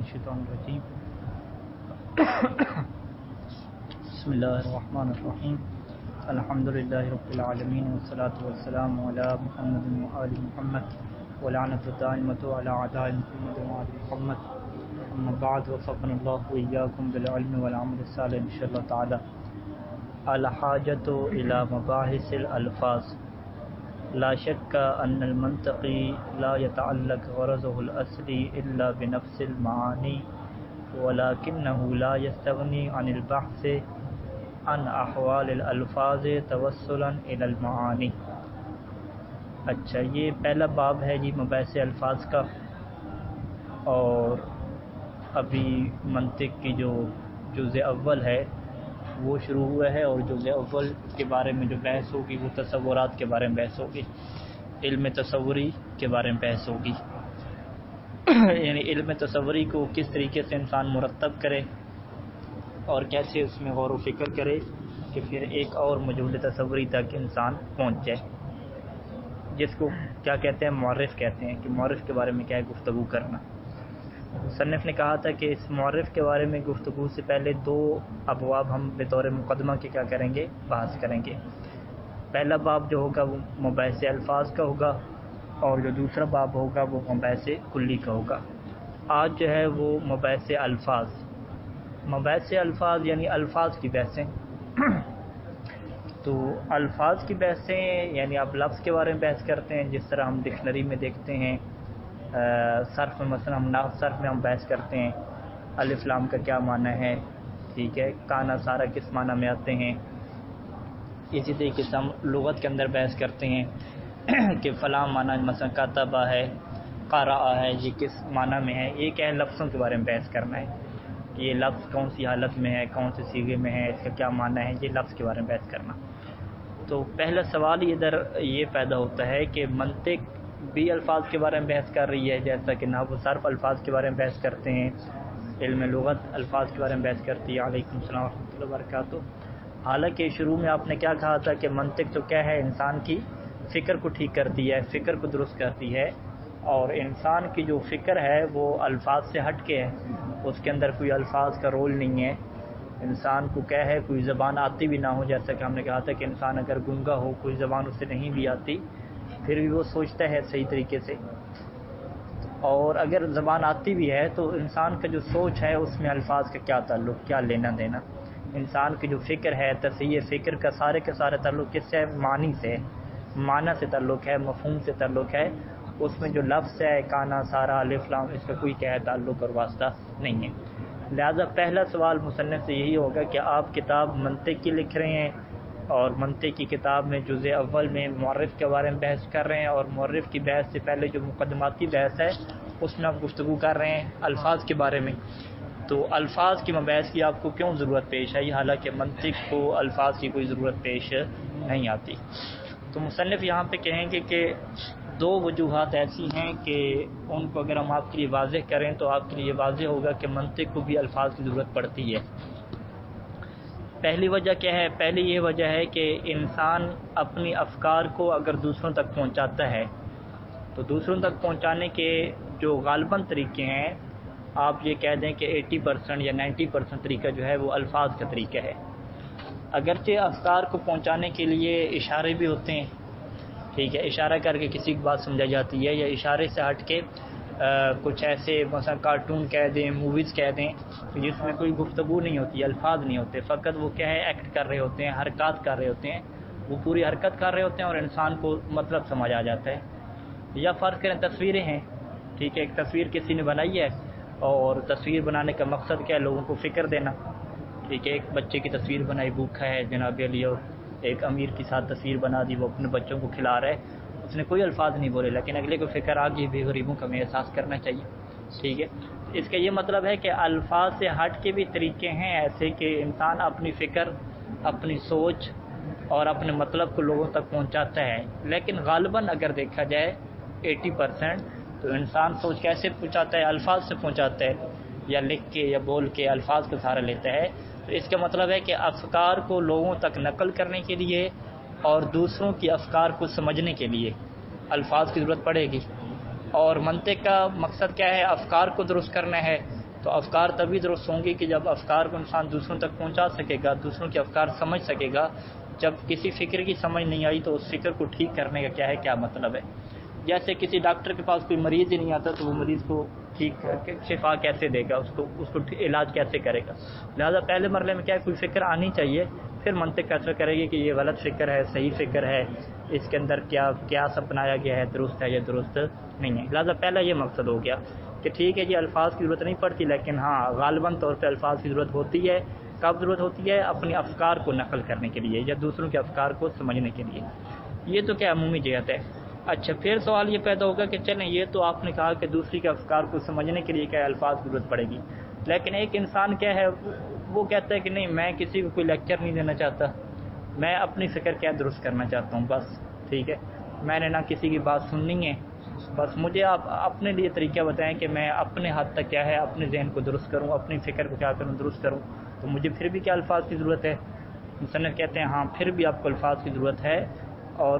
الشیطان الرجیم بسم اللہ الرحمن الرحیم الحمد للہ رب العالمین والصلاة والسلام علی محمد وآل محمد ولعنۃ الدائمۃ علی اعداء محمد وآل محمد اما بعد وفقنا اللہ وإیاکم بالعلم والعمل الصالح انشاءاللہ تعالی. الحاجۃ الی مباحث الالفاظ. لا شک ان المنطقی لا يتعلق غرضه الاصلی الا بنفس المعانی ولكنه لا يستغني عن البحث عن احوال الالفاظ توسلا الى المعانی. اچھا، یہ پہلا باب ہے جی مباحث الفاظ کا، اور ابھی منطق کی جو جزء اول ہے وہ شروع ہوا ہے، اور جزء اول کے بارے میں جو بحث ہوگی وہ تصورات کے بارے میں بحث ہوگی، علم تصوری کے بارے میں بحث ہوگی. یعنی علم تصوری کو کس طریقے سے انسان مرتب کرے اور کیسے اس میں غور و فکر کرے کہ پھر ایک اور موجود تصوری تک انسان پہنچ جائے، جس کو کیا کہتے ہیں، معرف کہتے ہیں، کہ معرف کے بارے میں کیا ہے گفتگو کرنا. مصنف نے کہا تھا کہ اس معرف کے بارے میں گفتگو سے پہلے دو ابواب ہم بطور مقدمہ کے کیا کریں گے، بحث کریں گے. پہلا باب جو ہوگا وہ مباحث الفاظ کا ہوگا، اور جو دوسرا باب ہوگا وہ مباحث کلی کا ہوگا. آج جو ہے وہ مباحث الفاظ. مباحث الفاظ یعنی الفاظ کی بحثیں. تو الفاظ کی بحثیں یعنی آپ لفظ کے بارے میں بحث کرتے ہیں، جس طرح ہم ڈکشنری میں دیکھتے ہیں. صرف میں مثلا ہم صرف میں ہم بحث کرتے ہیں الف لام کا کیا معنی ہے، ٹھیک ہے، کانا سارا کس معنی میں آتے ہیں. اسی طریقے سے ہم لغت کے اندر بحث کرتے ہیں کہ فلاں معنی مثلا کاتبہ ہے، قرأ ہے، یہ کس معنی میں ہے. ایک ہے لفظوں کے بارے میں بحث کرنا ہے کہ یہ لفظ کون سی حالت میں ہے، کون سے صیغے میں ہے، اس کا کیا معنی ہے، یہ لفظ کے بارے میں بحث کرنا. تو پہلا سوال ادھر یہ پیدا ہوتا ہے کہ منطق بھی الفاظ کے بارے میں بحث کر رہی ہے، جیسا کہ نحو صرف الفاظ کے بارے میں بحث کرتے ہیں، علم لغت الفاظ کے بارے میں بحث کرتی ہے. علیکم السلام ورحمۃ اللہ وبرکاتہ. حالانکہ شروع میں آپ نے کیا کہا تھا کہ منطق تو کیا ہے، انسان کی فکر کو ٹھیک کرتی ہے، فکر کو درست کرتی ہے، اور انسان کی جو فکر ہے وہ الفاظ سے ہٹ کے ہے، اس کے اندر کوئی الفاظ کا رول نہیں ہے. انسان کو کیا ہے، کوئی زبان آتی بھی نہ ہو، جیسا کہ ہم نے کہا تھا کہ انسان اگر گنگا ہو، کوئی زبان اسے نہیں بھی آتی، پھر بھی وہ سوچتا ہے صحیح طریقے سے. اور اگر زبان آتی بھی ہے تو انسان کا جو سوچ ہے اس میں الفاظ کا کیا تعلق، کیا لینا دینا. انسان کی جو فکر ہے، تصحیح فکر کا سارے تعلق کس سے ہے، معنی سے، معنی سے تعلق ہے، مفہوم سے تعلق ہے. اس میں جو لفظ ہے کانا سارا الف لام، اس کا کوئی کیا ہے تعلق اور واسطہ نہیں ہے. لہذا پہلا سوال مصنف سے یہی ہوگا کہ آپ کتاب منطق کی لکھ رہے ہیں، اور منطق کی کتاب میں جزء اول میں معرف کے بارے میں بحث کر رہے ہیں، اور معرف کی بحث سے پہلے جو مقدماتی بحث ہے اس میں آپ گفتگو کر رہے ہیں الفاظ کے بارے میں. تو الفاظ کی مباحث کی آپ کو کیوں ضرورت پیش آئی، حالانکہ منطق کو الفاظ کی کوئی ضرورت پیش نہیں آتی. تو مصنف یہاں پہ کہیں گے کہ دو وجوہات ایسی ہیں کہ ان کو اگر ہم آپ کے لیے واضح کریں تو آپ کے لیے واضح ہوگا کہ منطق کو بھی الفاظ کی ضرورت پڑتی ہے. پہلی وجہ کیا ہے؟ پہلی یہ وجہ ہے کہ انسان اپنی افکار کو اگر دوسروں تک پہنچاتا ہے تو دوسروں تک پہنچانے کے جو غالباً طریقے ہیں، آپ یہ کہہ دیں کہ 80% یا 90% طریقہ جو ہے وہ الفاظ کا طریقہ ہے. اگرچہ افکار کو پہنچانے کے لیے اشارے بھی ہوتے ہیں، ٹھیک ہے، اشارہ کر کے کسی کی بات سمجھائی جاتی ہے، یا اشارے سے ہٹ کے کچھ ایسے مثلا کارٹون کہہ دیں، موویز کہہ دیں، جس میں کوئی گفتگو نہیں ہوتی، الفاظ نہیں ہوتے، فقط وہ کیا ہے ایکٹ کر رہے ہوتے ہیں، حرکات کر رہے ہوتے ہیں، وہ پوری حرکت کر رہے ہوتے ہیں اور انسان کو مطلب سمجھ آ جاتا ہے. یا فرض کریں تصویریں ہیں، ٹھیک ہے، ایک تصویر کسی نے بنائی ہے، اور تصویر بنانے کا مقصد کیا ہے، لوگوں کو فکر دینا. ٹھیک ہے، ایک بچے کی تصویر بنائی، بھوکا ہے جناب علی، اور ایک امیر کے ساتھ تصویر بنا دی، وہ اپنے بچوں کو کھلا رہا ہے، اس نے کوئی الفاظ نہیں بولے، لیکن اگلے کو فکر آ گئی بھی غریبوں کا ہمیں احساس کرنا چاہیے. ٹھیک ہے، اس کا یہ مطلب ہے کہ الفاظ سے ہٹ کے بھی طریقے ہیں ایسے کہ انسان اپنی فکر، اپنی سوچ اور اپنے مطلب کو لوگوں تک پہنچاتا ہے. لیکن غالباً اگر دیکھا جائے 80% تو انسان سوچ کیسے پہنچاتا ہے، الفاظ سے پہنچاتا ہے، یا لکھ کے یا بول کے الفاظ کا سہارا لیتا ہے. تو اس کا مطلب ہے کہ افکار کو لوگوں تک نقل کرنے کے لیے اور دوسروں کی افکار کو سمجھنے کے لیے الفاظ کی ضرورت پڑے گی. اور منطق کا مقصد کیا ہے، افکار کو درست کرنا ہے. تو تو افکار تبھی درست ہوں گی کہ جب افکار کو انسان دوسروں تک پہنچا سکے گا، دوسروں کے افکار سمجھ سکے گا۔ جب کسی فکر کی سمجھ نہیں آئی تو اس فکر کو ٹھیک کرنے کا کیا ہے، کیا مطلب ہے۔ جیسے کسی ڈاکٹر کے پاس کوئی مریض ہی نہیں آتا تو وہ مریض کو ٹھیک کر کے شفا کیسے دے گا، اس کو علاج کیسے کرے گا۔ لہذا پہلے مرحلے میں کیا ہے، کوئی فکر آنی چاہیے، پھر منطق فیصلہ کرے گی کہ یہ غلط فکر ہے، صحیح فکر ہے، اس کے اندر کیا اپنایا گیا ہے، درست ہے یا درست نہیں ہے۔ لہذا پہلا یہ مقصد ہو گیا کہ ٹھیک ہے جی الفاظ کی ضرورت نہیں پڑتی، لیکن ہاں غالباً طور پہ الفاظ کی ضرورت ہوتی ہے۔ کب ضرورت ہوتی ہے؟ اپنے افکار کو نقل کرنے کے لیے یا دوسروں کے افکار کو سمجھنے کے لیے۔ یہ تو کیا عمومی جہت ہے۔ اچھا پھر سوال یہ پیدا ہوگا کہ چلیں یہ تو آپ نے کہا کہ دوسری کے افکار کو سمجھنے کے لیے کیا الفاظ کی ضرورت پڑے گی، لیکن ایک انسان کیا ہے وہ کہتا ہے کہ نہیں میں کسی کو کوئی لیکچر نہیں دینا چاہتا، میں اپنی فکر کیا درست کرنا چاہتا ہوں بس، ٹھیک ہے، میں نے نہ کسی کی بات سننی ہے، بس مجھے آپ اپنے لیے طریقہ بتائیں کہ میں اپنے حد تک کیا ہے اپنے ذہن کو درست کروں، اپنی فکر کو کیا کروں، درست کروں، تو مجھے پھر بھی کیا الفاظ کی ضرورت ہے۔ مصنف کہتے ہیں ہاں پھر بھی آپ کو الفاظ کی ضرورت ہے، اور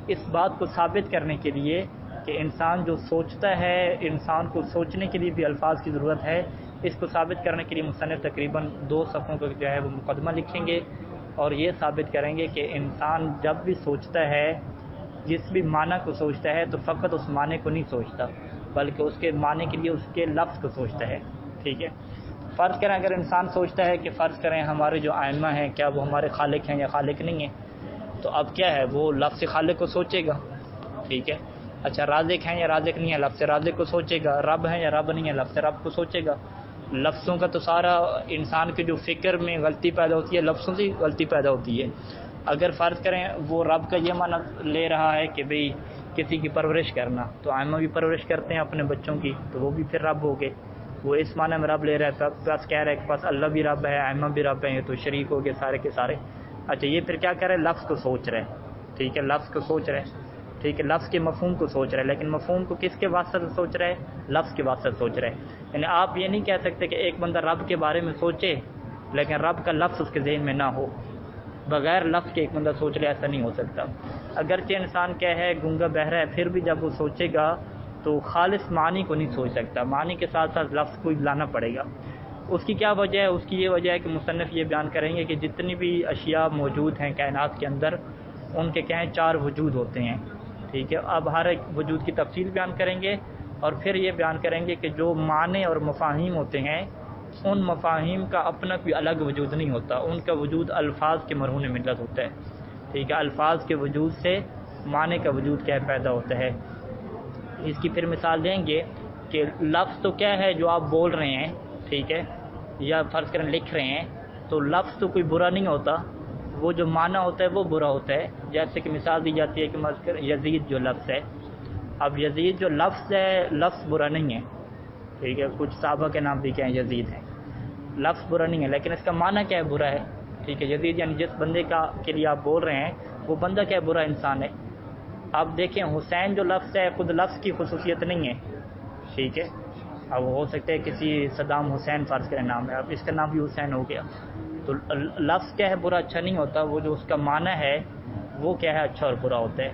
اس بات کو ثابت کرنے کے لیے کہ انسان جو سوچتا ہے، انسان کو سوچنے کے لیے بھی الفاظ کی ضرورت ہے، اس کو ثابت کرنے کے لیے مصنف تقریباً 2 صفحوں کا جو ہے وہ مقدمہ لکھیں گے، اور یہ ثابت کریں گے کہ انسان جب بھی سوچتا ہے، جس بھی معنی کو سوچتا ہے تو فقط اس معنی کو نہیں سوچتا بلکہ اس کے معنی کے لیے اس کے لفظ کو سوچتا ہے، ٹھیک ہے۔ فرض کریں اگر انسان سوچتا ہے کہ فرض کریں ہمارے جو ائمہ ہیں کیا وہ ہمارے خالق ہیں یا خالق نہیں ہیں، تو اب کیا ہے وہ لفظ خالق کو سوچے گا، ٹھیک ہے۔ اچھا رازق ہیں یا رازق نہیں ہے، لفظ رازق کو سوچے گا۔ رب ہیں یا رب نہیں ہے، لفظ رب کو سوچے گا۔ لفظوں کا تو سارا انسان کے جو فکر میں غلطی پیدا ہوتی ہے لفظوں سے غلطی پیدا ہوتی ہے۔ اگر فرض کریں وہ رب کا یہ معنی لے رہا ہے کہ بھئی کسی کی پرورش کرنا، تو ائمہ بھی پرورش کرتے ہیں اپنے بچوں کی، تو وہ بھی پھر رب ہو گئے، وہ اس معنی میں رب لے رہا ہے، پلس کہہ رہا ہے کہ پس اللہ بھی رب ہے، ائمہ بھی رب ہیں، یہ تو شریک ہو گئے سارے کے سارے۔ اچھا یہ پھر کیا کر رہے ہیں، لفظ کو سوچ رہے ہیں، ٹھیک ہے، لفظ کو سوچ رہے ہیں، ٹھیک ہے، لفظ کے مفہوم کو سوچ رہے ہیں، لیکن مفہوم کو کس کے واسطے سے سوچ رہے ہیں، لفظ کے واسطے سے سوچ رہے ہیں۔ یعنی آپ یہ نہیں کہہ سکتے کہ ایک بندہ رب کے بارے میں سوچے لیکن رب کا لفظ اس کے ذہن میں نہ ہو، بغیر لفظ کے ایک بندہ سوچ لے، ایسا نہیں ہو سکتا۔ اگرچہ انسان کیا ہے گونگا بہرا ہے، پھر بھی جب وہ سوچے گا تو خالص معنی کو نہیں سوچ سکتا، معنی کے ساتھ ساتھ لفظ کو لانا پڑے گا۔ اس کی کیا وجہ ہے؟ اس کی یہ وجہ ہے کہ مصنف یہ بیان کریں گے کہ جتنی بھی اشیاء موجود ہیں کائنات کے اندر، ان کے کیا ہیں 4 وجود ہوتے ہیں، ٹھیک ہے۔ اب ہر ایک وجود کی تفصیل بیان کریں گے، اور پھر یہ بیان کریں گے کہ جو معنی اور مفاہیم ہوتے ہیں ان مفاہیم کا اپنا کوئی الگ وجود نہیں ہوتا، ان کا وجود الفاظ کے مرہون ملت ہوتا ہے، ٹھیک ہے۔ الفاظ کے وجود سے معنی کا وجود کیا پیدا ہوتا ہے۔ اس کی پھر مثال دیں گے کہ لفظ تو کیا ہے جو آپ بول رہے ہیں، ٹھیک ہے، یا فرض کریں لکھ رہے ہیں، تو لفظ تو کوئی برا نہیں ہوتا، وہ جو معنی ہوتا ہے وہ برا ہوتا ہے۔ جیسے کہ مثال دی جاتی ہے کہ یزید جو لفظ ہے، اب یزید جو لفظ ہے لفظ برا نہیں ہے، ٹھیک ہے، کچھ صحابہ کے نام بھی کیا ہیں یزید ہیں، لفظ برا نہیں ہے، لیکن اس کا معنی کیا ہے، برا ہے، ٹھیک ہے۔ یزید یعنی جس بندے کے لیے آپ بول رہے ہیں وہ بندہ کیا ہے، برا انسان ہے۔ اب دیکھیں حسین جو لفظ ہے خود لفظ کی خصوصیت نہیں ہے، ٹھیک ہے، اب ہو سکتا ہے کسی صدام حسین فرض کریں نام ہے، اب اس کا نام بھی حسین ہو گیا، تو لفظ کیا ہے برا اچھا نہیں ہوتا، وہ جو اس کا معنی ہے وہ کیا ہے اچھا اور برا ہوتا ہے۔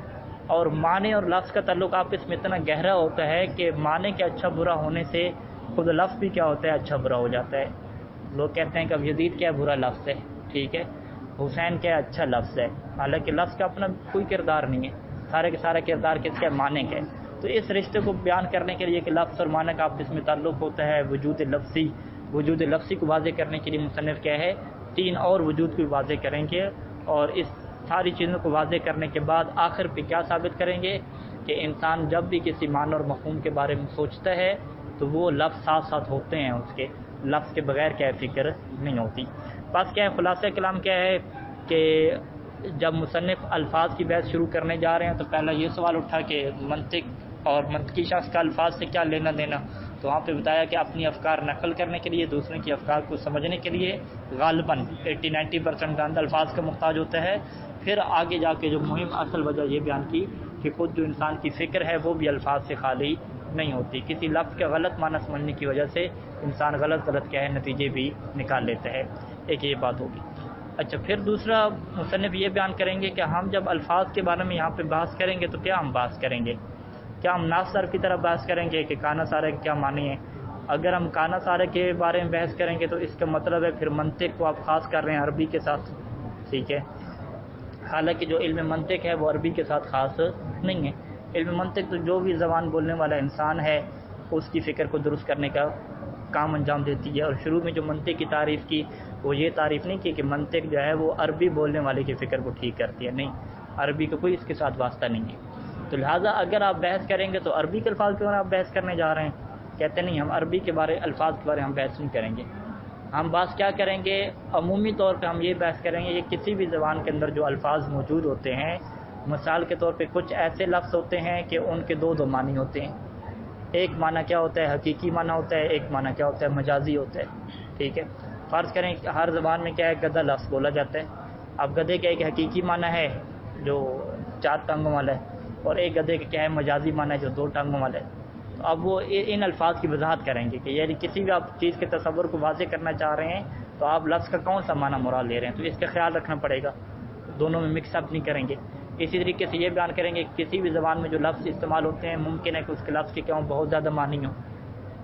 اور معنی اور لفظ کا تعلق آپس میں اتنا گہرا ہوتا ہے کہ معنی کے اچھا برا ہونے سے خود لفظ بھی کیا ہوتا ہے اچھا برا ہو جاتا ہے۔ لوگ کہتے ہیں کہ اب یزید کیا برا لفظ ہے، ٹھیک ہے، حسین کیا اچھا لفظ ہے، حالانکہ لفظ کا اپنا کوئی کردار نہیں ہے، سارے کا سارا کردار کس کا معنی کا ہے۔ تو اس رشتے کو بیان کرنے کے لیے کہ لفظ اور معنی کا آپس میں تعلق ہوتا ہے، وجود لفظی کو واضح کرنے کے لیے مصنف کیا ہے 3 اور وجود کو واضح کریں گے، اور اس ساری چیزوں کو واضح کرنے کے بعد آخر پہ کیا ثابت کریں گے کہ انسان جب بھی کسی معنی اور مفہوم کے بارے میں سوچتا ہے تو وہ لفظ ساتھ ساتھ ہوتے ہیں، اس کے لفظ کے بغیر کیا فکر نہیں ہوتی۔ بس کیا ہے خلاصہ کلام کیا ہے کہ جب مصنف الفاظ کی بحث شروع کرنے جا رہے ہیں تو پہلا یہ سوال اٹھا کہ منطق اور منطقی شخص کا الفاظ سے کیا لینا دینا، تو وہاں پہ بتایا کہ اپنی افکار نقل کرنے کے لیے، دوسرے کی افکار کو سمجھنے کے لیے غالباً 80-90% کا الفاظ کا محتاج ہوتا ہے۔ پھر آگے جا کے جو مہم اصل وجہ یہ بیان کی کہ خود جو انسان کی فکر ہے وہ بھی الفاظ سے خالی نہیں ہوتی، کسی لفظ کا غلط معنی سمجھنے کی وجہ سے انسان غلط کیا ہے نتیجے بھی نکال لیتا ہے، ایک یہ بات ہوگی۔ اچھا پھر دوسرا مصنف یہ بیان کریں گے کہ ہم جب الفاظ کے بارے میں یہاں پہ بحث کریں گے تو کیا ہم بحث کریں گے، کیا ہم ناص صرف کی طرح بحث کریں گے کہ کانا سارا کیا معنی ہے، اگر ہم کانا سارے کے بارے میں بحث کریں گے تو اس کا مطلب ہے پھر منطق کو آپ خاص کر رہے ہیں عربی کے ساتھ، ٹھیک ہے، حالانکہ جو علم منطق ہے وہ عربی کے ساتھ خاص نہیں ہے۔ علم منطق تو جو بھی زبان بولنے والا انسان ہے اس کی فکر کو درست کرنے کا کام انجام دیتی ہے، اور شروع میں جو منطق کی تعریف کی وہ یہ تعریف نہیں کی کہ منطق جو ہے وہ عربی بولنے والے کی فکر کو ٹھیک کرتی ہے، نہیں، عربی کا کوئی اس کے ساتھ واسطہ نہیں ہے۔ تو لہٰذا اگر آپ بحث کریں گے تو عربی کے الفاظ کے بارے میں آپ بحث کرنے جا رہے ہیں، کہتے نہیں ہم عربی کے بارے الفاظ کے بارے میں ہم بحث نہیں کریں گے، ہم بات کیا کریں گے، عمومی طور پہ ہم یہ بحث کریں گے یہ کسی بھی زبان کے اندر جو الفاظ موجود ہوتے ہیں، مثال کے طور پہ کچھ ایسے لفظ ہوتے ہیں کہ ان کے دو معنی ہوتے ہیں، ایک معنی کیا ہوتا ہے حقیقی معنی ہوتا ہے، ایک معنی کیا ہوتا ہے مجازی ہوتا ہے، ٹھیک ہے۔ فرض کریں کہ ہر زبان میں کیا ہے گدھا لفظ بولا جاتا ہے، اب گدھے کا ایک حقیقی معنی ہے جو 4 ٹانگوں والا ہے، اور ایک گدھے کا کیا ہے مجازی معنی ہے جو 2 ٹانگوں والا ہے۔ تو اب وہ ان الفاظ کی وضاحت کریں گے کہ یعنی کسی بھی آپ چیز کے تصور کو واضح کرنا چاہ رہے ہیں تو آپ لفظ کا کون سا معنی مراد لے رہے ہیں، تو اس کا خیال رکھنا پڑے گا، دونوں میں مکس اپ نہیں کریں گے۔ اسی طریقے سے یہ بیان کریں گے کہ کسی بھی زبان میں جو لفظ استعمال ہوتے ہیں ممکن ہے کہ اس کے لفظ کے کیا ہوں بہت زیادہ معنی ہوں،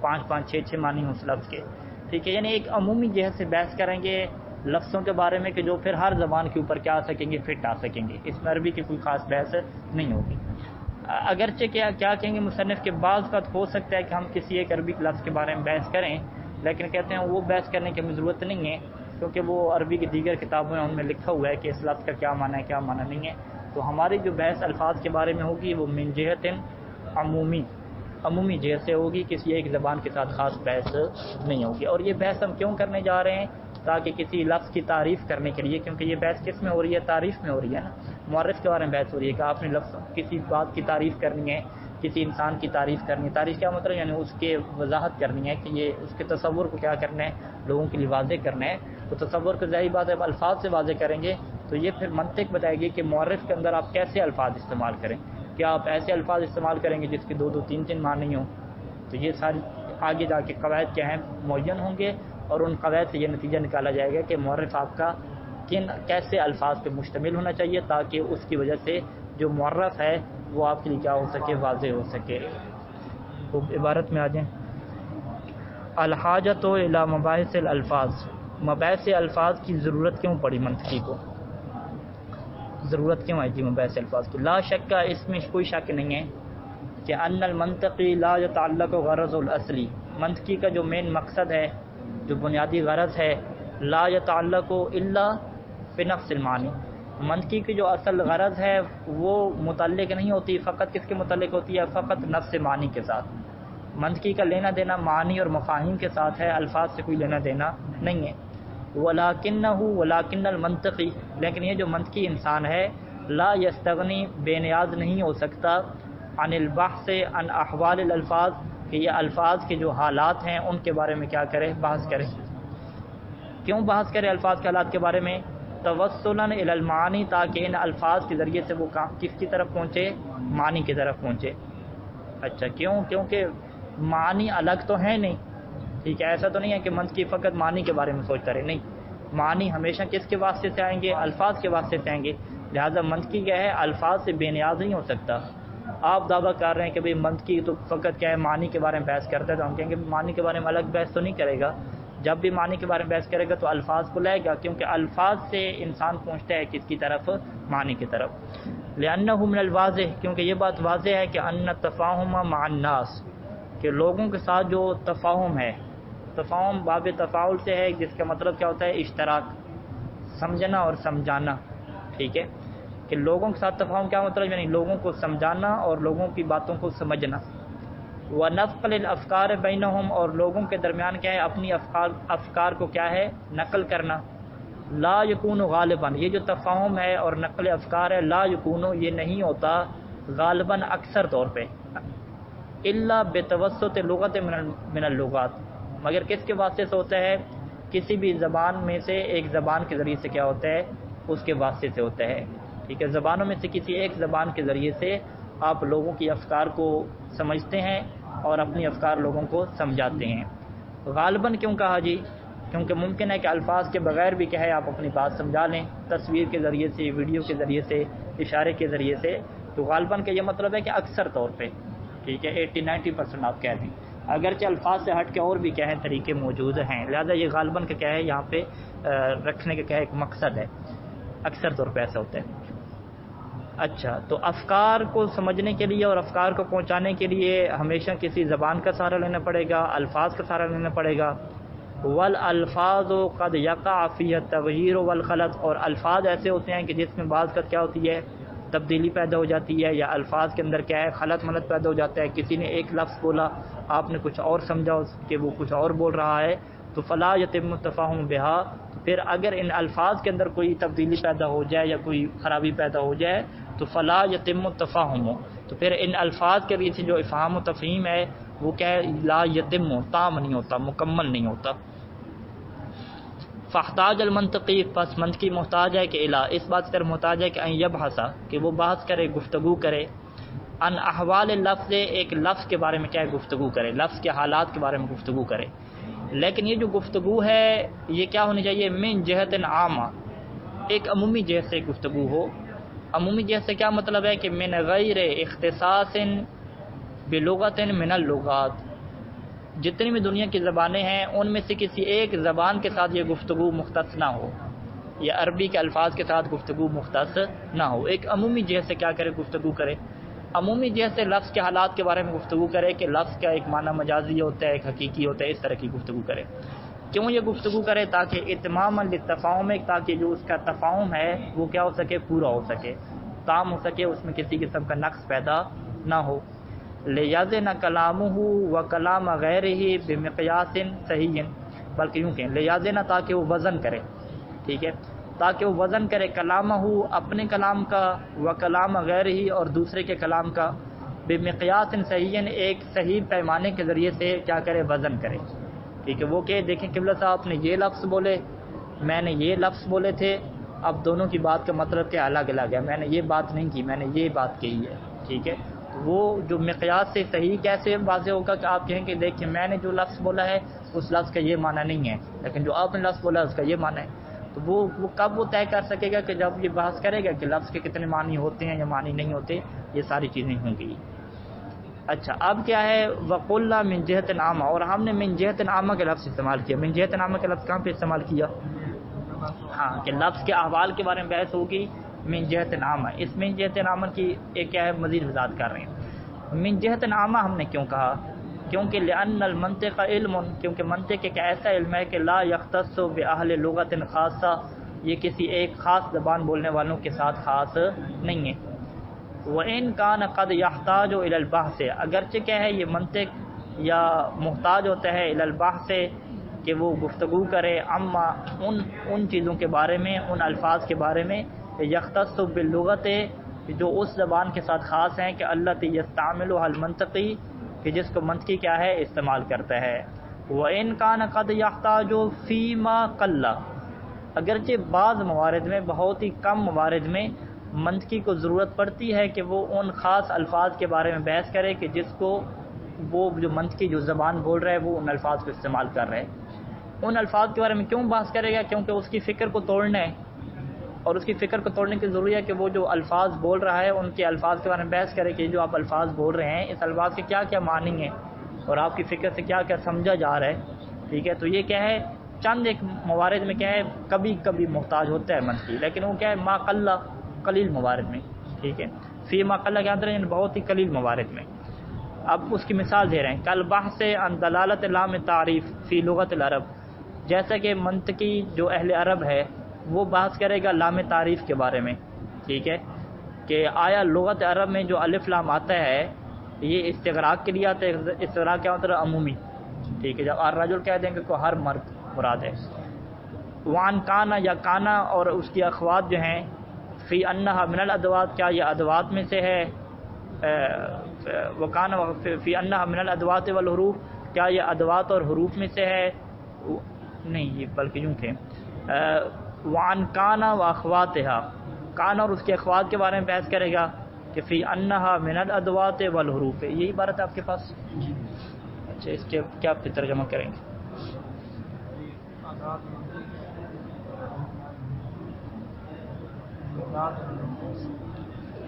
5 6 معنی ہوں اس لفظ کے، ٹھیک ہے، یعنی ایک عمومی جہت سے بحث کریں گے لفظوں کے بارے میں کہ جو پھر ہر زبان کے اوپر کیا آ سکیں گے، فٹ آ سکیں گے، اس میں عربی کی کوئی خاص بحث نہیں ہوگی۔ اگرچہ کیا کہیں گے مصنف کے بعض وقت ہو سکتا ہے کہ ہم کسی ایک عربی لفظ کے بارے میں بحث کریں، لیکن کہتے ہیں وہ بحث کرنے کی ہمیں ضرورت نہیں ہے کیونکہ وہ عربی کی دیگر کتابوں میں ان میں لکھا ہوا ہے کہ اس لفظ کا کیا معنی ہے کیا معنی نہیں ہے، تو ہماری جو بحث الفاظ کے بارے میں ہوگی وہ من جہت عمومی جہت سے ہوگی، کسی ایک زبان کے ساتھ خاص بحث نہیں ہوگی۔ اور یہ بحث ہم کیوں کرنے جا رہے ہیں، تاکہ کسی لفظ کی تعریف کرنے کے لیے، کیونکہ یہ بحث کس میں ہو رہی ہے، تعریف میں ہو رہی ہے نا، معرف کے بارے میں بحث ہو رہی ہے کہ آپ نے لفظ کسی بات کی تعریف کرنی ہے، کسی انسان کی تعریف کرنی ہے، تعریف کیا مطلب یعنی اس کے وضاحت کرنی ہے کہ یہ اس کے تصور کو کیا کرنا ہے، لوگوں کے لیے واضح کرنا ہے، تو تصور کو ظاہر بات ہے اب الفاظ سے واضح کریں گے تو یہ پھر منطق بتائے گی کہ معرف کے اندر آپ کیسے الفاظ استعمال کریں، کیا آپ ایسے الفاظ استعمال کریں گے جس کے 2 3 معنی ہوں، تو یہ ساری آگے جا کے قواعد کیا ہیں معین ہوں گے، اور ان قواعد سے یہ نتیجہ نکالا جائے گا کہ معرف آپ کا کیسے الفاظ پہ مشتمل ہونا چاہیے تاکہ اس کی وجہ سے جو معرف ہے وہ آپ کے لیے کیا ہو سکے، واضح ہو سکے۔ تو عبارت میں آ جائیں، الحاجۃ الی مباحث الالفاظ، مباحث الفاظ کی ضرورت کیوں پڑی منطقی کو، ضرورت کیوں آئی تھی مباحث الفاظ کی؟ لا شک، اس میں کوئی شک نہیں ہے کہ ان المنطقی لا يتعلق غرض الاصلی، منطقی کا جو مین مقصد ہے، جو بنیادی غرض ہے، لا يتعلق الا بنفس المعنی، منطقی کی جو اصل غرض ہے وہ متعلق نہیں ہوتی فقط کس کے متعلق ہوتی ہے، فقط نفس معنی کے ساتھ، منطقی کا لینا دینا معنی اور مفاہیم کے ساتھ ہے، الفاظ سے کوئی لینا دینا نہیں ہے۔ ولکن المنطقی، لیکن یہ جو منطقی انسان ہے، لا یستغنی، بے نیاز نہیں ہو سکتا، عن البحث عن احوال الالفاظ، کہ یہ الفاظ کے جو حالات ہیں ان کے بارے میں کیا کرے، بحث کرے۔ کیوں بحث کرے الفاظ کے حالات کے بارے میں؟ توسلا الی المعانی، تاکہ ان الفاظ کے ذریعے سے وہ کس کی طرف پہنچے، معنی کی طرف پہنچے۔ اچھا کیوں؟ کیونکہ معنی الگ تو ہے نہیں، ٹھیک ہے، ایسا تو نہیں ہے کہ منطقی فقط معنی کے بارے میں سوچتا رہے، نہیں، معنی ہمیشہ کس کے واسطے سے آئیں گے، الفاظ کے واسطے سے آئیں گے، لہذا منطقی کیا ہے، الفاظ سے بے نیاز نہیں ہو سکتا۔ آپ دعویٰ کر رہے ہیں کہ بھئی منطقی تو فقط کیا ہے معنی کے بارے میں بحث کرتا ہے، تو ہم کہیں گے معنی کے بارے میں الگ بحث تو نہیں کرے گا، جب بھی معنی کے بارے میں بحث کرے گا تو الفاظ کو لائے گا، کیونکہ الفاظ سے انسان پہنچتا ہے کس کی طرف، معنی کی طرف۔ لأنہ من الواضح، کیونکہ یہ بات واضح ہے کہ ان التفاہم مع الناس، کہ لوگوں کے ساتھ جو تفاہم ہے، تفاہم باب تفاعل سے ہے، جس کا مطلب کیا ہوتا ہے، اشتراک، سمجھنا اور سمجھانا، ٹھیک ہے، کہ لوگوں کے ساتھ تفاہم کیا مطلب، یعنی لوگوں کو سمجھانا اور لوگوں کی باتوں کو سمجھنا۔ وَنَقْلِ الْأَفْكَارِ بَيْنَهُمْ، اور لوگوں کے درمیان کیا ہے، اپنی افکار کو کیا ہے، نقل کرنا۔ لا یکون غالباً، یہ جو تفاہم ہے اور نقل افکار ہے، لا یکون، یہ نہیں ہوتا غالباً اکثر طور پہ، الا بتوسط لغت من اللغات، مگر کس کے واسطے سے ہوتا ہے، کسی بھی زبان میں سے ایک زبان کے ذریعے سے کیا ہوتا ہے، اس کے واسطے سے ہوتا ہے، ٹھیک ہے، زبانوں میں سے کسی ایک زبان کے ذریعے سے آپ لوگوں کی افکار کو سمجھتے ہیں اور اپنی افکار لوگوں کو سمجھاتے ہیں۔ غالباً کیوں کہا جی؟ کیونکہ ممکن ہے کہ الفاظ کے بغیر بھی کیا ہے آپ اپنی بات سمجھا لیں، تصویر کے ذریعے سے، ویڈیو کے ذریعے سے، اشارے کے ذریعے سے، تو غالباً کا یہ مطلب ہے کہ اکثر طور پہ، ٹھیک ہے، 80-90% آپ کہہ دیں، اگرچہ الفاظ سے ہٹ کے اور بھی کیا ہے طریقے موجود ہیں، لہذا یہ غالباً کا کیا ہے یہاں پہ رکھنے کا کیا ہے ایک مقصد ہے، اکثر طور پہ ایسا ہوتا ہے۔ اچھا، تو افکار کو سمجھنے کے لیے اور افکار کو پہنچانے کے لیے ہمیشہ کسی زبان کا سہارا لینا پڑے گا، الفاظ کا سہارا لینا پڑے گا۔ والالفاظ قد یقع فیہ التغییر والخلط، اور الفاظ ایسے ہوتے ہیں کہ جس میں بعض کا کیا ہوتی ہے تبدیلی پیدا ہو جاتی ہے، یا الفاظ کے اندر کیا ہے خلط ملط پیدا ہو جاتا ہے، کسی نے ایک لفظ بولا آپ نے کچھ اور سمجھا اس کہ وہ کچھ اور بول رہا ہے، تو فلا یتم التفاہم بہا، پھر اگر ان الفاظ کے اندر کوئی تبدیلی پیدا ہو جائے یا کوئی خرابی پیدا ہو جائے تو فلا یتم التفاہم، تو پھر ان الفاظ کے پیچھے جو افہام و تفہیم ہے وہ کیا ہے لا یتم، تام نہیں ہوتا، مکمل نہیں ہوتا۔ فاحتاج المنطقی، پس منطقی محتاج ہے کہ الا، اس بات پر محتاج ہے کہ ان یبحث، کہ وہ بحث کرے، گفتگو کرے، ان احوال لفظ، ایک لفظ کے بارے میں کیا ہے گفتگو کرے، لفظ کے حالات کے بارے میں گفتگو کرے، لیکن یہ جو گفتگو ہے یہ کیا ہونی چاہیے من جہت عامہ، ایک عمومی جہت سے گفتگو ہو۔ عمومی جہت سے کیا مطلب ہے کہ من غیر اختصاص بلغت من اللغات، جتنی بھی دنیا کی زبانیں ہیں ان میں سے کسی ایک زبان کے ساتھ یہ گفتگو مختص نہ ہو، یا عربی کے الفاظ کے ساتھ گفتگو مختص نہ ہو، ایک عمومی جہت سے کیا کرے گفتگو کرے، عمومی جہت سے لفظ کے حالات کے بارے میں گفتگو کرے کہ لفظ کا ایک معنی مجازی ہوتا ہے، ایک حقیقی ہوتا ہے، اس طرح کی گفتگو کرے۔ کیوں یہ گفتگو کرے؟ تاکہ اتمام للتفاہم، تاکہ جو اس کا تفاہم ہے وہ کیا ہو سکے، پورا ہو سکے، تام ہو سکے، اس میں کسی قسم کا نقص پیدا نہ ہو۔ لیازن کلامہ و کلام غیرہ بمقیاس صحیح، بلکہ یوں کہیں لیازن، تاکہ وہ وزن کرے، ٹھیک ہے، تاکہ وہ وزن کرے کلامہ، اپنے کلام کا، و کلام غیرہ، اور دوسرے کے کلام کا، بمقیاس صحیح، ایک صحیح پیمانے کے ذریعے سے کیا کرے، وزن کرے، ٹھیک ہے۔ وہ کہ دیکھیں قبلہ صاحب نے یہ لفظ بولے، میں نے یہ لفظ بولے تھے، اب دونوں کی بات کا مطلب کیا الگ الگ ہے، میں نے یہ بات نہیں کی، میں نے یہ بات کہی ہے، ٹھیک ہے۔ وہ جو مقیاس سے صحیح کیسے واضح ہوگا کہ آپ کہیں کہ دیکھیں میں نے جو لفظ بولا ہے اس لفظ کا یہ معنی نہیں ہے، لیکن جو آپ نے لفظ بولا ہے اس کا یہ معنی ہے، تو وہ کب وہ طے کر سکے گا کہ جب یہ بحث کرے گا کہ لفظ کے کتنے معنی ہوتے ہیں یا معنی نہیں ہوتے، یہ ساری چیزیں ہوں گی۔ اچھا، اب کیا ہے وقلنا من جہت عامہ، اور ہم نے من جہت عامہ کے لفظ استعمال کیا۔ من جہت عامہ کے لفظ کہاں پہ استعمال کیا؟ ہاں، کہ لفظ کے احوال کے بارے میں بحث ہوگی من جہت عامہ۔ اس من جہت عامہ کی ایک کیا ہے مزید وضاحت کر رہے ہیں۔ من جہت عامہ ہم نے کیوں کہا؟ کیونکہ لأن المنطق علم، کیونکہ منطق ایک ایسا علم ہے کہ لا یختص باہل لغت خاصہ، یہ کسی ایک خاص زبان بولنے والوں کے ساتھ خاص نہیں ہے۔ وَإِن كَانَ قَدْ يَحْتَاجُ إِلَى الْبَحْثِ، اگرچہ کیا ہے یہ منطق یا محتاج ہوتا ہے إِلَى الْبَحْثِ، کہ وہ گفتگو کرے اما ان چیزوں کے بارے میں، ان الفاظ کے بارے میں، یختص باللغت، جو اس زبان کے ساتھ خاص ہیں، کہ التی یستعملها المنطقی، کہ جس کو منطقی کیا ہے استعمال کرتا ہے۔ وَإِن كَانَ قَدْ يَحْتَاجُ فِيمَا قَلَّ، اگرچہ بعض موارد میں، بہت ہی کم موارد میں منطقی کو ضرورت پڑتی ہے کہ وہ ان خاص الفاظ کے بارے میں بحث کرے کہ جس کو وہ جو منطقی جو زبان بول رہا ہے وہ ان الفاظ کو استعمال کر رہا ہے۔ ان الفاظ کے بارے میں کیوں بحث کرے گا؟ کیونکہ اس کی فکر کو توڑنا ہے، اور اس کی فکر کو توڑنے کی ضروری ہے کہ وہ جو الفاظ بول رہا ہے ان کے الفاظ کے بارے میں بحث کرے کہ جو آپ الفاظ بول رہے ہیں اس الفاظ کے کیا کیا معنی ہیں اور آپ کی فکر سے کیا کیا سمجھا جا رہا ہے، ٹھیک ہے۔ تو یہ کیا ہے چند ایک موارد میں کیا ہے کبھی کبھی محتاج ہوتا ہے منطقی، لیکن وہ کیا ہے ما قلہ، قلیل موارد میں، ٹھیک ہے۔ فی ما قلہ کے اندر بہت ہی قلیل موارد میں۔ اب اس کی مثال دے رہے ہیں، کل بحث عن دلالت لام تعریف فی لغت العرب، جیسا کہ منطقی جو اہل عرب ہے وہ بحث کرے گا لام تعریف کے بارے میں، ٹھیک ہے، کہ آیا لغت عرب میں جو الف لام آتا ہے یہ استغراق کے لیے آتا ہے؟ استغراق کیا ہوتا ہے؟ عمومی، ٹھیک ہے، جب الرجل کہہ دیں گے کو ہر مرد مراد ہے۔ وان کانا، یا کانا اور اس کی اخوات جو ہیں، فی انہا من الادوات، کیا یہ ادوات میں سے ہے؟ وکانا فی انہا من الادوات والحروف، کیا یہ ادوات اور حروف میں سے ہے؟ نہیں، یہ بلکہ یوں کہ وان کانا و اخواتہا، کانا اور اس کے اخوات کے بارے میں بحث کرے گا کہ فی انہا من الادوات والحروف، یہی عبارت ہے آپ کے پاس؟ اچھا، اس کے کیا پھر ترجمہ کریں گے؟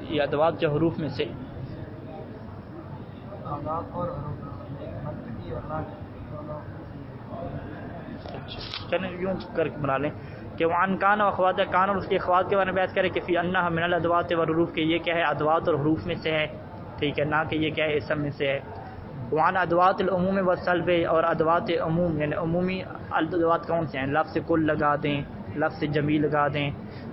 یہ ادوات جو حروف میں سے، اور چلیں یوں کر کے بنا لیں کہ وہ عن کان و اخوات کان اور اس کے اخوات کے بارے میں بحث کرے کہ فی انہا من الادوات والحروف کہ یہ کیا ہے ادوات اور حروف میں سے ہے، ٹھیک ہے، نہ کہ یہ کیا ہے اسم میں سے ہے۔ وعن ادوات العموم والسلب اور ادوات عموم یعنی عمومی ادوات کون سے ہیں، لفظ کل لگا دیں، لفظ جمی لگا دیں،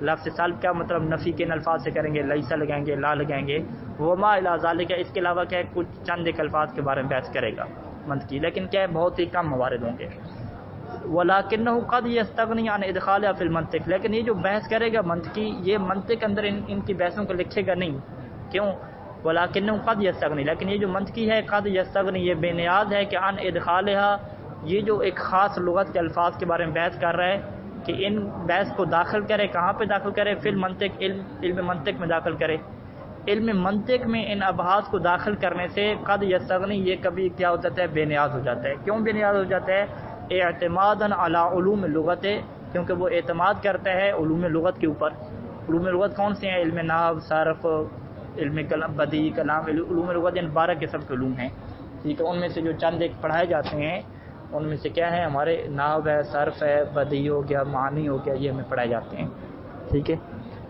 لفظ سلب کیا مطلب نفی کے الفاظ سے کریں گے، لیسا لگائیں گے، لا لگائیں گے، وما الی ذالک اس کے علاوہ کیا ہے کچھ چند ایک الفاظ کے بارے میں بحث کرے گا منطقی، لیکن کیا ہے بہت ہی کم موارد ہوں گے۔ وَلَكِنَّهُ قَدْ يَسْتَغْنِي عَنْ إِدْخَالِهَا فِي الْمَنطِق، لیکن یہ جو بحث کرے گا منطقی یہ منطق اندر ان کی بحثوں کو لکھے گا نہیں، کیوں؟ وَلَكِنَّهُ قَدْ يَسْتَغْنِي، لیکن یہ جو منطقی ہے قد یستغنی یہ بے نیاز ہے کہ عن ادخالها، یہ جو ایک خاص لغت کے الفاظ کے بارے میں بحث کر رہا ہے کہ ان بحث کو داخل کرے، کہاں پہ داخل کرے، فی المنطق علم منطق میں داخل کرے۔ علم منطق میں ان ابحاث کو داخل کرنے سے قد یستغنی یہ کبھی کیا ہو جاتا ہے بے نیاز ہو جاتا ہے۔ کیوں بے نیاز ہو جاتا ہے؟ اعتماداً علی علوم لغت، کیونکہ وہ اعتماد کرتا ہے علوم لغت کے اوپر۔ علوم لغت کون سے ہیں؟ علم نحو، صرف، علم کلام، بدیع، کلام، علوم لغت ان 12 قسم کے علوم ہیں، ٹھیک ہے، ان میں سے جو چند ایک پڑھائے جاتے ہیں ان میں سے کیا ہے ہمارے نحو ہے، صرف ہے، بدیع ہو گیا، معنی ہو گیا، یہ ہمیں پڑھائے جاتے ہیں، ٹھیک ہے۔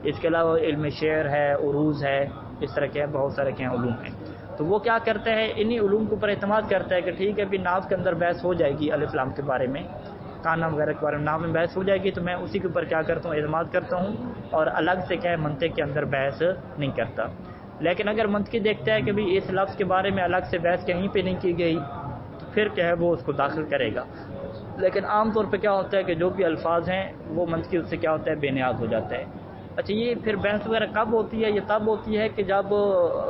اس کے علاوہ علم شعر ہے، عروض ہے، اس طرح کے بہت سارے کے علوم ہیں۔ تو وہ کیا کرتا ہے انہی علوم کے اوپر اعتماد کرتا ہے کہ ٹھیک ہے بھی نحو کے اندر بحث ہو جائے گی، الف لام کے بارے میں، کانا وغیرہ کے بارے میں نحو میں بحث ہو جائے گی، تو میں اسی کے اوپر کیا کرتا ہوں اعتماد کرتا ہوں اور الگ سے کیا ہے منطق کے اندر بحث نہیں کرتا۔ لیکن اگر منطقی دیکھتا ہے کہ بھی اس لفظ کے بارے میں الگ سے بحث کہیں پہ نہیں کی گئی تو پھر کیا ہے وہ اس کو داخل کرے گا۔ لیکن عام طور پہ کیا ہوتا ہے کہ جو بھی الفاظ ہیں وہ منطقی اس سے کیا ہوتا ہے بے نیاز ہو جاتا ہے۔ اچھا یہ پھر بحث وغیرہ کب ہوتی ہے؟ یہ تب ہوتی ہے کہ جب